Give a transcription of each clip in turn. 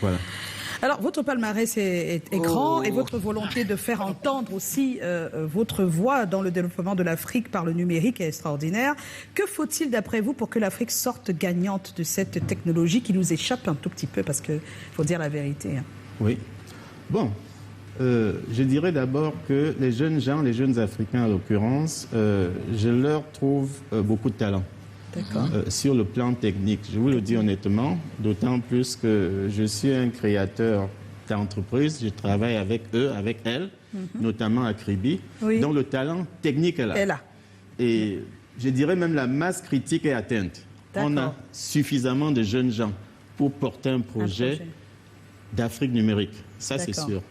Voilà. Alors, votre palmarès est grand et votre volonté de faire entendre aussi votre voix dans le développement de l'Afrique par le numérique est extraordinaire. Que faut-il, d'après vous, pour que l'Afrique sorte gagnante de cette technologie qui nous échappe un tout petit peu, parce qu'il faut dire la vérité. Hein. Oui. Bon, je dirais d'abord que les jeunes gens, les jeunes Africains en l'occurrence, je leur trouve beaucoup de talent. Sur le plan technique, je vous le dis honnêtement, d'autant plus que je suis un créateur d'entreprise, je travaille avec eux, avec elles, notamment à Kribi, dont le talent technique est là. Et je dirais même la masse critique est atteinte. On a suffisamment de jeunes gens pour porter un projet d'Afrique numérique, ça c'est sûr.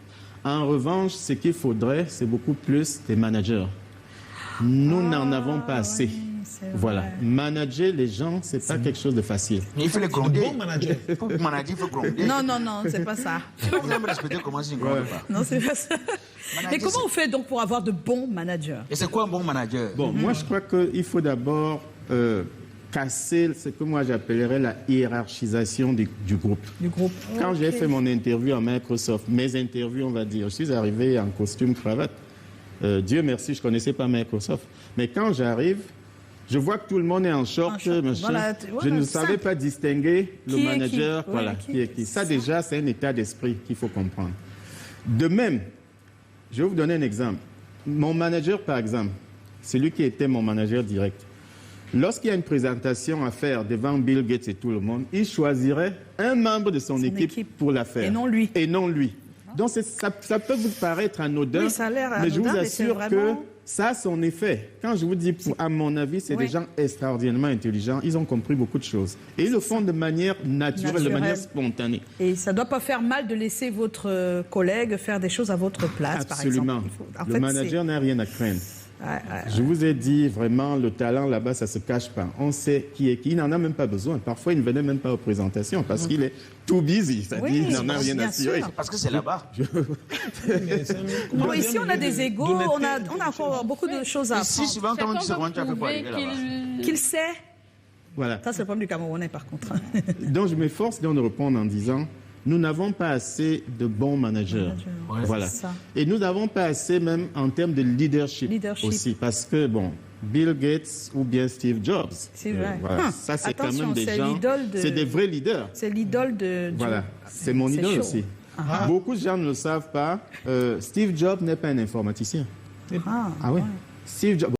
En revanche, ce qu'il faudrait, c'est beaucoup plus des managers. Nous n'en avons pas assez. Voilà, manager les gens, c'est pas quelque chose de facile. Mais il faut les gronder. Pour manager, il faut gronder. Non, c'est pas ça. Sinon, vous allez me respecter comment je ne gronde pas. Non, c'est pas ça. Mais comment on fait donc pour avoir de bons managers? Et c'est quoi un bon manager? Bon, moi je crois qu'il faut d'abord casser ce que moi j'appellerais la hiérarchisation du groupe. Quand j'ai fait mon interview à Microsoft, mes interviews, on va dire, je suis arrivé en costume cravate. Dieu merci, je ne connaissais pas Microsoft. Mais quand j'arrive, je vois que tout le monde est en short, machin. Je ne savais pas distinguer le manager, qui est qui. Ça déjà, c'est un état d'esprit qu'il faut comprendre. De même, je vais vous donner un exemple. Mon manager, par exemple, celui qui était mon manager direct, lorsqu'il y a une présentation à faire devant Bill Gates et tout le monde, il choisirait un membre de son équipe pour la faire. Et non lui. Donc ça peut vous paraître anodin, mais je vous assure que ça a son effet. Quand je vous dis, à mon avis, c'est des gens extraordinairement intelligents. Ils ont compris beaucoup de choses. Et ils le font de manière naturelle, de manière spontanée. Et ça ne doit pas faire mal de laisser votre collègue faire des choses à votre place, par exemple. Absolument. Le manager n'a rien à craindre. Je vous ai dit, vraiment, le talent là-bas, ça ne se cache pas. On sait qui est qui. Il n'en a même pas besoin. Parfois, il ne venait même pas aux présentations parce qu'il est too busy. C'est-à-dire qu'il n'en a rien à cirer. Parce que c'est là-bas. Bon, ici, on a des égos. On a encore beaucoup de choses à apprendre. Ici, souvent, quand on dit comment tu as fait pour arriver là-bas. Qu'il sait. Voilà. Ça, c'est le problème du Camerounais, par contre. Donc, je m'efforce de répondre en disant... Nous n'avons pas assez de bons managers. Voilà. Et nous n'avons pas assez même en termes de leadership. Aussi. Parce que, bon, Bill Gates ou bien Steve Jobs, voilà. Ça c'est quand même des gens, c'est des vrais leaders. C'est l'idole de... Voilà, c'est mon idole aussi. Beaucoup de gens ne le savent pas. Steve Jobs n'est pas un informaticien. Ah oui. Steve Jobs...